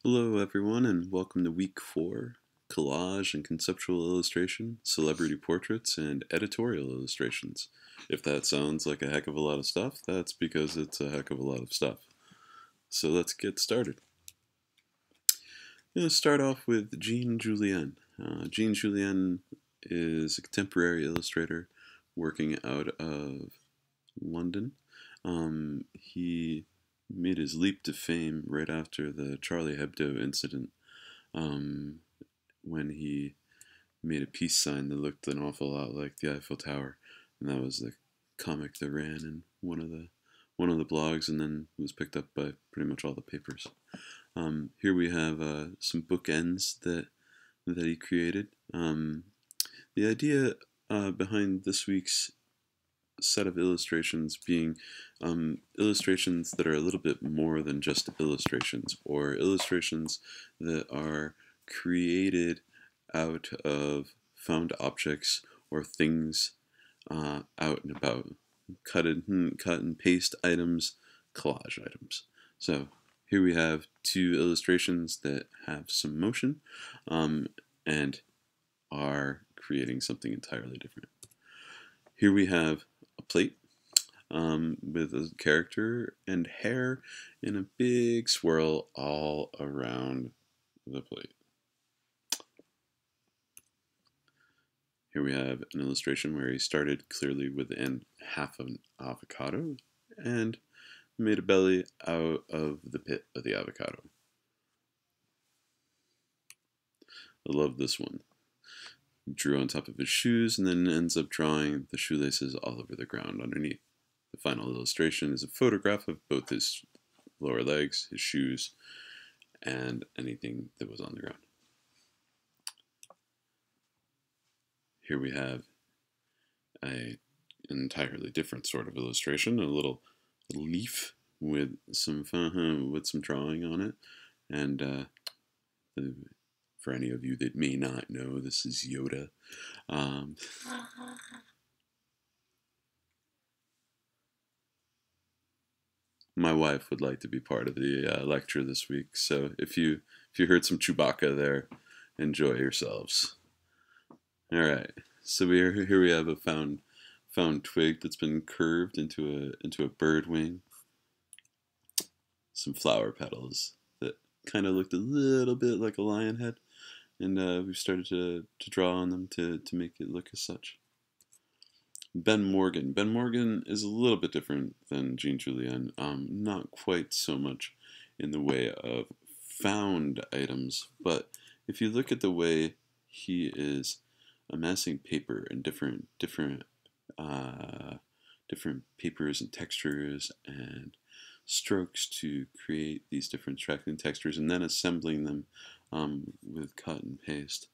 Hello everyone and welcome to week 4, collage and conceptual illustration, celebrity portraits, and editorial illustrations. If that sounds like a heck of a lot of stuff, that's because it's a heck of a lot of stuff. So let's get started. I'm going to start off with Jean Julien. Jean Julien is a contemporary illustrator working out of London. He made his leap to fame right after the Charlie Hebdo incident, when he made a peace sign that looked an awful lot like the Eiffel Tower, and that was the comic that ran in one of the blogs, and then was picked up by pretty much all the papers. Here we have some bookends that he created. The idea behind this week's set of illustrations being illustrations that are a little bit more than just illustrations, or illustrations that are created out of found objects or things out and about, cut and paste items, collage items. So here we have two illustrations that have some motion and are creating something entirely different. Here we have a plate with a character and hair in a big swirl all around the plate. Here we have an illustration where he started clearly within half of an avocado and made a belly out of the pit of the avocado. I love this one. He drew on top of his shoes and then ends up drawing the shoelaces all over the ground underneath. The final illustration is a photograph of both his lower legs, his shoes, and anything that was on the ground. Here we have an entirely different sort of illustration, a little leaf with some drawing on it, and for any of you that may not know, this is Yoda. My wife would like to be part of the lecture this week, so if you heard some Chewbacca there, enjoy yourselves. All right, so here we have a found twig that's been curved into a bird wing. Some flower petals that kind of looked a little bit like a lion head, and we've started to draw on them to make it look as such. Ben Morgan. Ben Morgan is a little bit different than Jean Julien. Not quite so much in the way of found items, but if you look at the way he is amassing paper in different papers and textures and strokes to create these different striking textures, and then assembling them with cut and paste,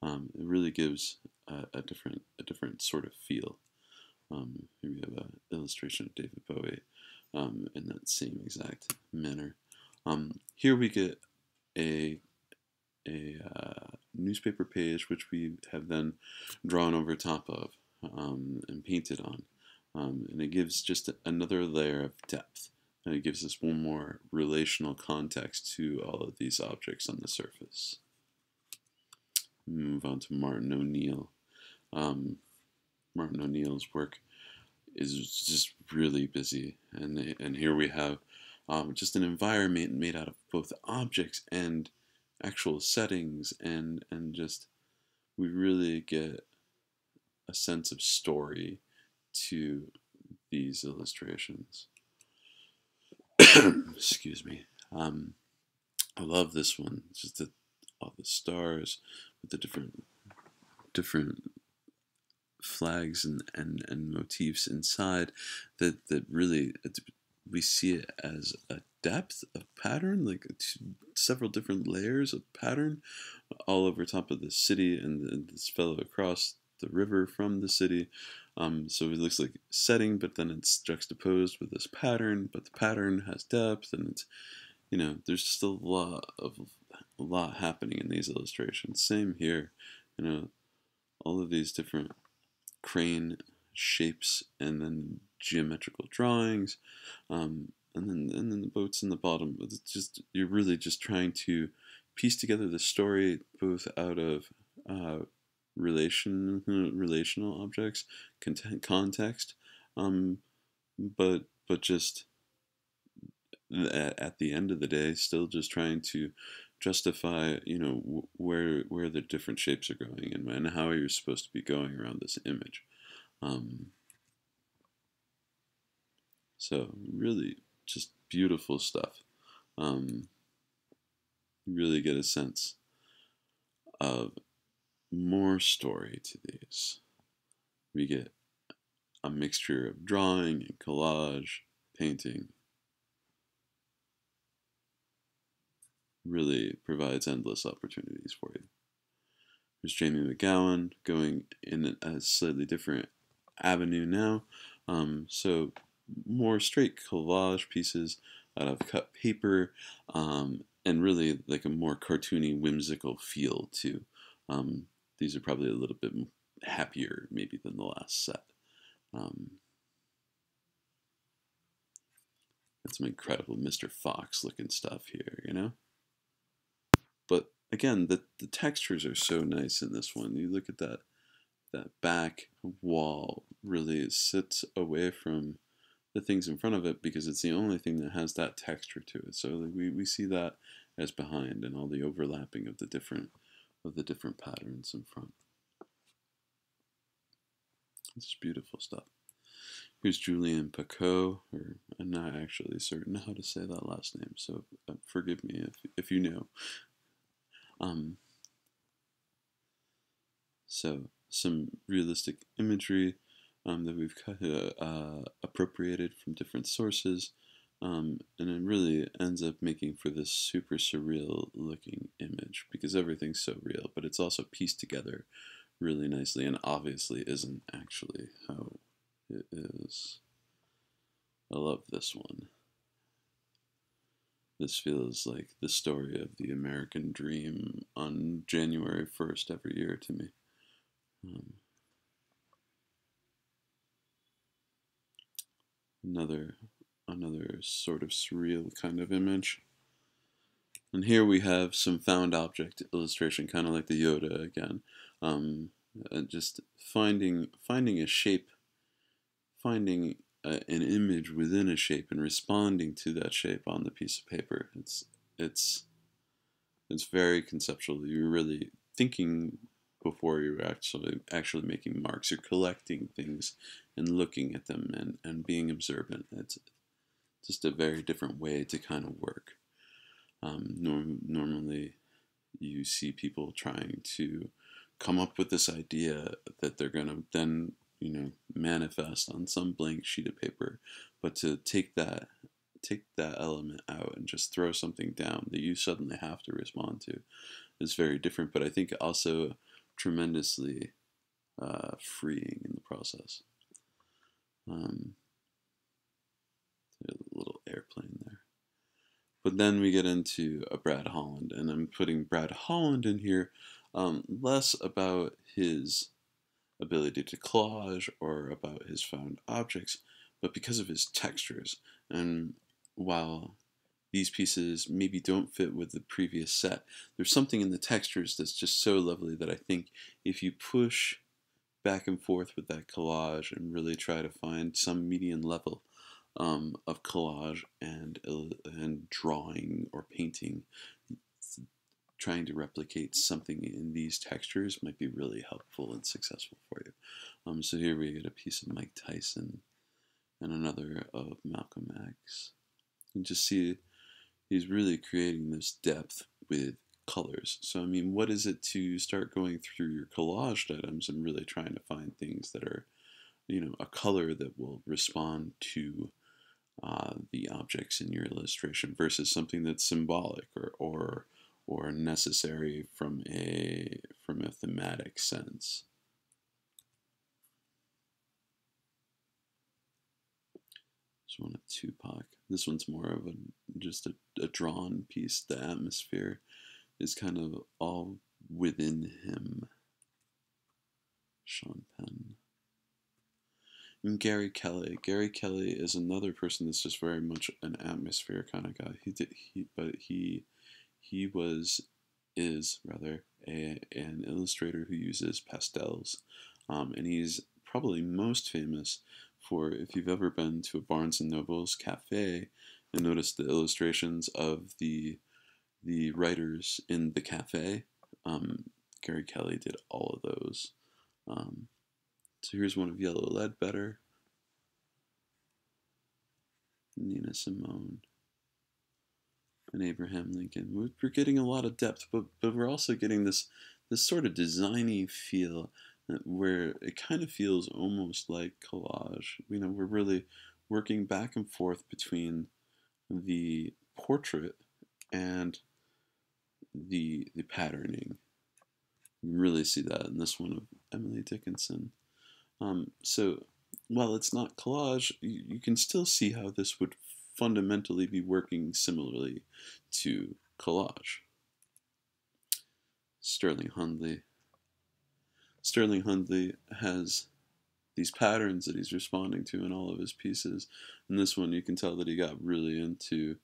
it really gives a different sort of feel. Here we have an illustration of David Bowie in that same exact manner. Here we get a newspaper page which we have then drawn over top of and painted on, and it gives just another layer of depth, and it gives us one more relational context to all of these objects on the surface. Move on to Martin O'Neill. Martin O'Neill's work is just really busy, and here we have just an environment made out of both objects and actual settings, and just we really get a sense of story to these illustrations. Excuse me. I love this one. It's just all the stars with the different flags and motifs inside that really we see it as a depth of pattern, like several different layers of pattern all over top of the city and this fellow across the river from the city. So it looks like setting, but then it's juxtaposed with this pattern, but the pattern has depth, and it's, there's just a lot happening in these illustrations. Same here, all of these different crane shapes and then geometrical drawings, and then the boats in the bottom. It's just, you're really just trying to piece together the story both out of relational objects, context, but just at the end of the day, still just trying to justify, where the different shapes are going and how you're supposed to be going around this image. So really just beautiful stuff. You really get a sense of more story to these. We get a mixture of drawing and collage, painting. Really provides endless opportunities for you. There's Jamie McGowan going in a slightly different avenue now. So more straight collage pieces out of cut paper, and really like a more cartoony, whimsical feel too. These are probably a little bit happier maybe than the last set. That's some incredible Mr. Fox looking stuff here, But again, the textures are so nice in this one. You look at that back wall, really it sits away from the things in front of it because it's the only thing that has that texture to it. So like, we see that as behind and all the overlapping of the different patterns in front. It's beautiful stuff. Here's Julien Picot, or I'm not actually certain how to say that last name, so forgive me if you know. So some realistic imagery that we've appropriated from different sources, and it really ends up making for this super surreal looking image because everything's so real, but it's also pieced together really nicely and obviously isn't actually how it is. I love this one. This feels like the story of the American dream on January 1st every year to me. Another sort of surreal kind of image. And here we have some found object illustration, kind of like the Yoda again. Just finding a shape, finding an image within a shape and responding to that shape on the piece of paper. It's very conceptual. You're really thinking before you're actually making marks. You're collecting things and looking at them and being observant. It's just a very different way to kind of work. Normally you see people trying to come up with this idea that they're going to then manifest on some blank sheet of paper, but to take that element out and just throw something down that you suddenly have to respond to is very different, but I think also tremendously freeing in the process. A little airplane there. But then we get into a Brad Holland, and I'm putting Brad Holland in here less about his ability to collage or about his found objects, but because of his textures. And while these pieces maybe don't fit with the previous set, there's something in the textures that's just so lovely that I think if you push back and forth with that collage and really try to find some median level of collage and drawing or painting, trying to replicate something in these textures might be really helpful and successful for you. So here we get a piece of Mike Tyson and another of Malcolm X. And just see he's really creating this depth with colors. So I mean, what is it to start going through your collaged items and really trying to find things that are, a color that will respond to the objects in your illustration versus something that's symbolic or necessary from a thematic sense. This one of Tupac. This one's more of just a drawn piece. The atmosphere is kind of all within him. Sean Penn. And Gary Kelly. Gary Kelly is another person that's just very much an atmosphere kind of guy. He was is rather an illustrator who uses pastels, and he's probably most famous for, if you've ever been to a Barnes and Noble's cafe and noticed the illustrations of the writers in the cafe. Gary Kelly did all of those. So here's one of Yellow Ledbetter, Nina Simone, and Abraham Lincoln. We're getting a lot of depth, but we're also getting this sort of designy feel where it kind of feels almost like collage. You know, we're really working back and forth between the portrait and the patterning. You really see that in this one of Emily Dickinson. So while it's not collage, you can still see how this would fundamentally be working similarly to collage. Sterling Hundley. Sterling Hundley has these patterns that he's responding to in all of his pieces. In this one, you can tell that he got really into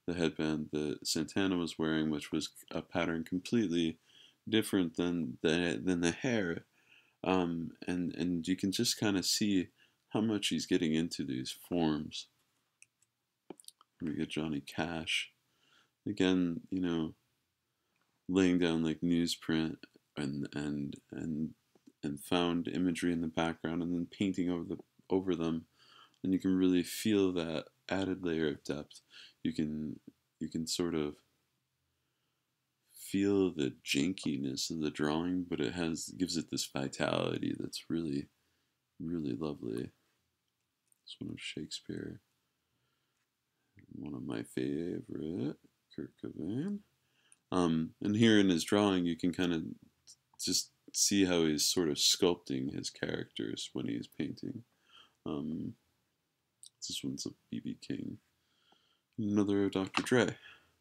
the headband that Santana was wearing, which was a pattern completely different than the hair. And you can just kind of see how much he's getting into these forms. We get Johnny Cash. Again, you know, laying down like newsprint and found imagery in the background and then painting over them, and you can really feel that added layer of depth. You can sort of feel the jankiness of the drawing, but it gives it this vitality that's really, really lovely. It's one of Shakespeare, one of my favorite, Kurt Cobain. And here in his drawing, you can kind of just see how he's sort of sculpting his characters when he's painting. This one's a B.B. King. Another Dr. Dre.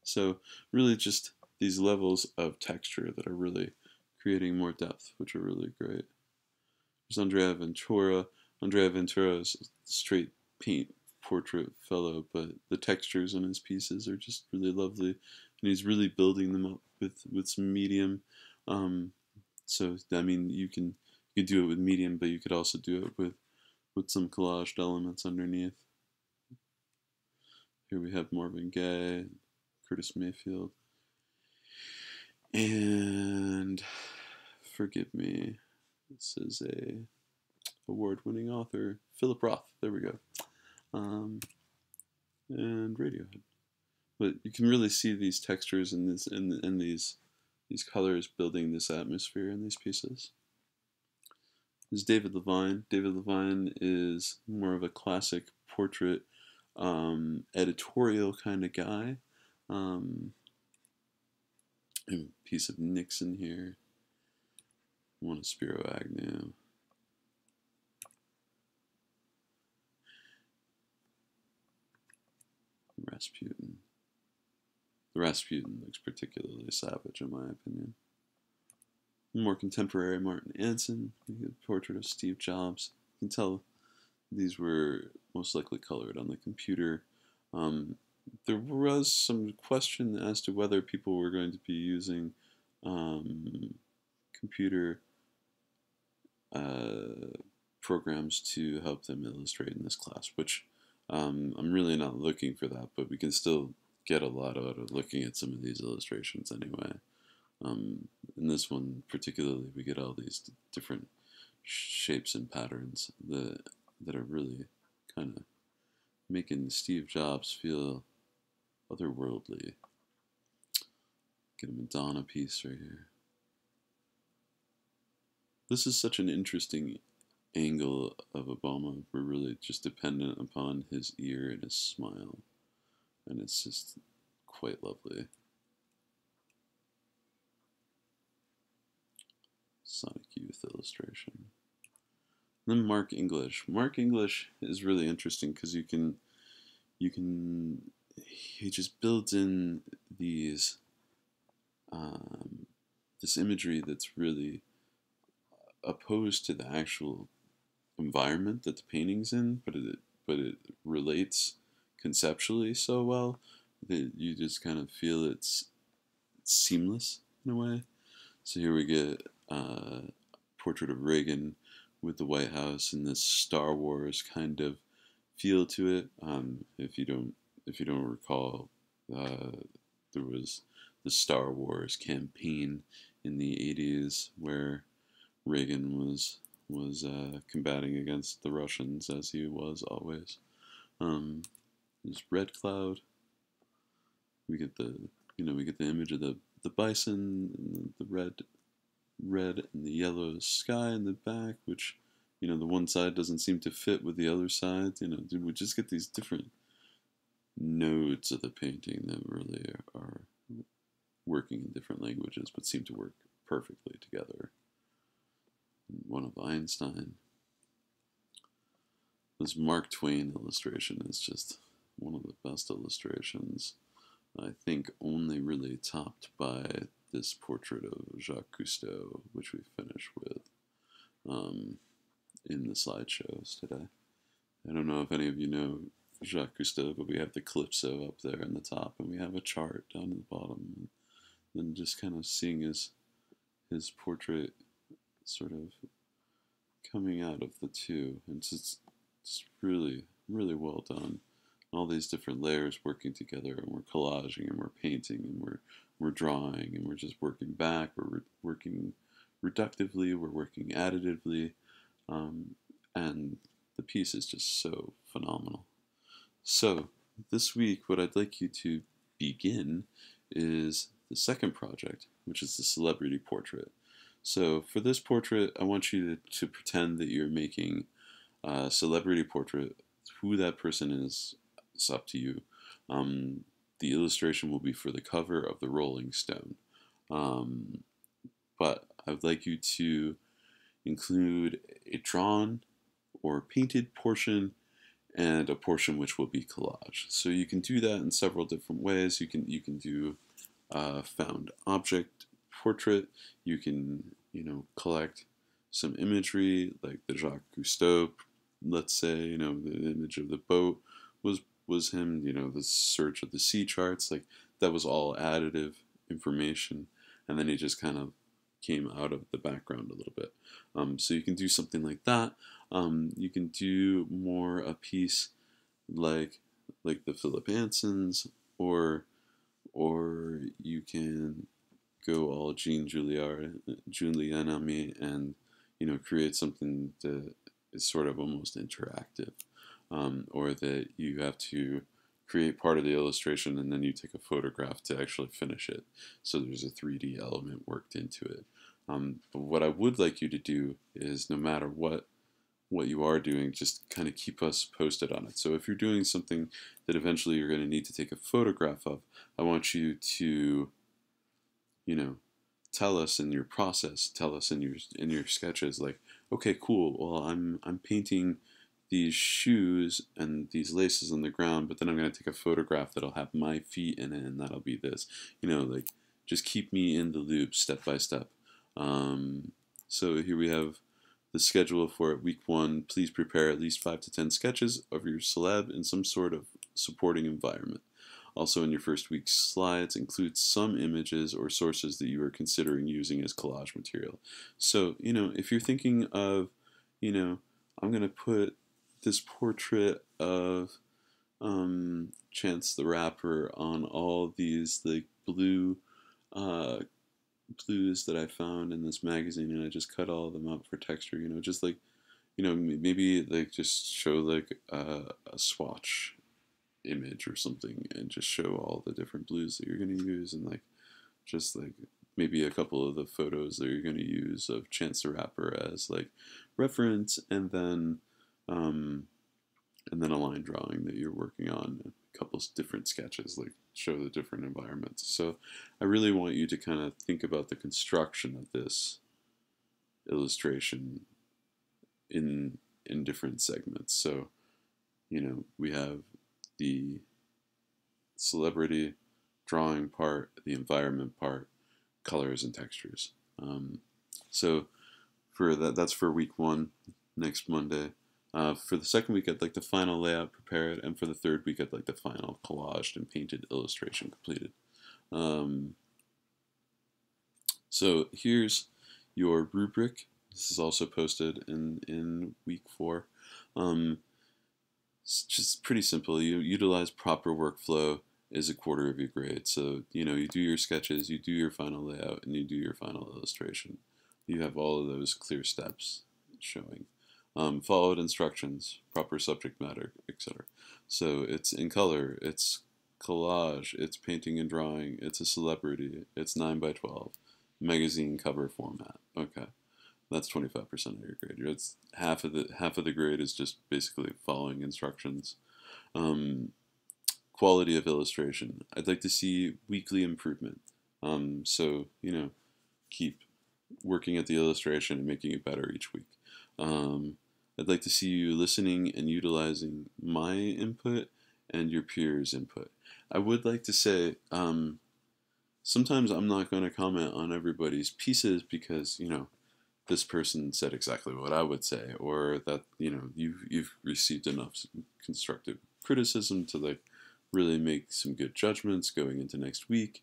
So really just these levels of texture that are really creating more depth, which are really great. There's Andrea Ventura. Andrea Ventura is a straight paint portrait fellow, but the textures in his pieces are just really lovely, and he's really building them up with some medium. So I mean, you can do it with medium, but you could also do it with some collaged elements underneath. Here we have Marvin Gaye, Curtis Mayfield, and forgive me, this is a award-winning author, Philip Roth. There we go. And Radiohead. But you can really see these textures and these colors building this atmosphere in these pieces. This is David Levine. David Levine is more of a classic portrait, editorial kind of guy. A piece of Nixon here. One of Spiro Agnew. Rasputin. The Rasputin looks particularly savage, in my opinion. More contemporary, Martin Anson. You get a portrait of Steve Jobs. You can tell these were most likely colored on the computer. There was some question as to whether people were going to be using computer programs to help them illustrate in this class, which I'm really not looking for that, but we can still get a lot out of looking at some of these illustrations anyway. In this one particularly, we get all these different shapes and patterns that are really kind of making Steve Jobs feel otherworldly. Get a Madonna piece right here. This is such an interesting angle of Obama. We're really just dependent upon his ear and his smile, and it's just quite lovely. Sonic Youth illustration. Then Mark English. Mark English is really interesting because he just builds in these this imagery that's really opposed to the actual environment that the painting's in, but it relates conceptually so well that you just kind of feel it's seamless in a way. So here we get a portrait of Reagan with the White House and this Star Wars kind of feel to it. If you don't recall, there was the Star Wars campaign in the 80s where Reagan was combating against the Russians, as he was always. There's Red Cloud. We get the image of the bison and the red and the yellow sky in the back, which the one side doesn't seem to fit with the other side. We just get these different nodes of the painting that really are working in different languages but seem to work perfectly together. One of Einstein. This Mark Twain illustration is just one of the best illustrations. I think only really topped by this portrait of Jacques Cousteau, which we finished with in the slideshows today. I don't know if any of you know Jacques Cousteau, but we have the Calypso up there in the top, and we have a chart down at the bottom. And then just kind of seeing his portrait sort of coming out of the two, and it's really, really well done. All these different layers working together, and we're collaging, and we're painting, and we're drawing, and we're just working back. We're working reductively, we're working additively, and the piece is just so phenomenal. So this week, what I'd like you to begin is the second project, which is the celebrity portrait. So for this portrait, I want you to pretend that you're making a celebrity portrait. Who that person is, it's up to you. The illustration will be for the cover of the Rolling Stone. But I would like you to include a drawn or painted portion and a portion which will be collage. So you can do that in several different ways. You can do a found object portrait. You can collect some imagery like the Jacques Cousteau. Let's say the image of the boat was him. The search of the sea charts, like that was all additive information, and then he just kind of came out of the background a little bit. So you can do something like that. You can do more a piece like the Philip Ansons, or you can go all Jean Julien on me and create something that is sort of almost interactive, or that you have to create part of the illustration and then you take a photograph to actually finish it. So there's a 3D element worked into it. But what I would like you to do is, no matter what you are doing, just kind of keep us posted on it. So if you're doing something that eventually you're going to need to take a photograph of, I want you to, tell us in your process, tell us in your sketches, like, okay, cool, well, I'm painting these shoes and these laces on the ground, but then I'm going to take a photograph that'll have my feet in it, and that'll be this. Like, just keep me in the loop step by step. So here we have the schedule for it. Week 1, please prepare at least 5 to 10 sketches of your celeb in some sort of supporting environment. Also, in your first week's slides, include some images or sources that you are considering using as collage material. So, if you're thinking of, I'm going to put this portrait of Chance the Rapper on all these like blues that I found in this magazine, and I just cut all of them up for texture, just like, maybe like just show like a swatch image or something, and just show all the different blues that you're going to use, and like just like maybe a couple of the photos that you're going to use of Chance the Rapper as like reference, and then a line drawing that you're working on, a couple of different sketches, like show the different environments. So I really want you to kind of think about the construction of this illustration in different segments. So we have the celebrity drawing part, the environment part, colors and textures. So for that's for week 1. next Monday. For the second week, I'd like the final layout prepared, and for the third week, I'd like the final collaged and painted illustration completed. So here's your rubric. This is also posted in week 4. It's just pretty simple. You utilize proper workflow is a quarter of your grade. So, you do your sketches, you do your final layout, and you do your final illustration. You have all of those clear steps showing. Followed instructions, proper subject matter, etc. So it's in color, it's collage, it's painting and drawing, it's a celebrity, it's 9x12, magazine cover format. Okay. That's 25% of your grade. It's half of the grade is just basically following instructions. Quality of illustration. I'd like to see weekly improvement. So keep working at the illustration and making it better each week. I'd like to see you listening and utilizing my input and your peers' input. I would like to say, sometimes I'm not going to comment on everybody's pieces because, this person said exactly what I would say, or that you've received enough constructive criticism to really make some good judgments going into next week.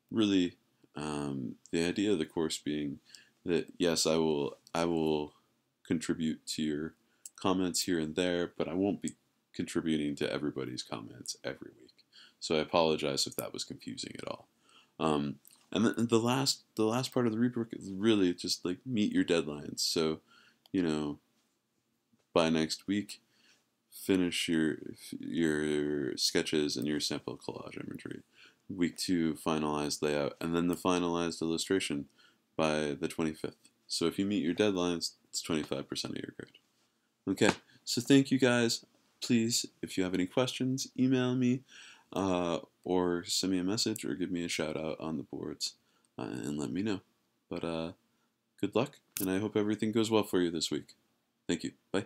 Really, the idea of the course being that yes, I will contribute to your comments here and there, but I won't be contributing to everybody's comments every week. So I apologize if that was confusing at all. And then the last part of the rubric is really just meet your deadlines. So, by next week, finish your sketches and your sample collage imagery. Week 2, finalized layout, and then the finalized illustration by the 25th. So if you meet your deadlines, it's 25% of your grade. Okay, so thank you guys. Please, if you have any questions, email me. Or send me a message or give me a shout out on the boards and let me know. But good luck, and I hope everything goes well for you this week. Thank you. Bye.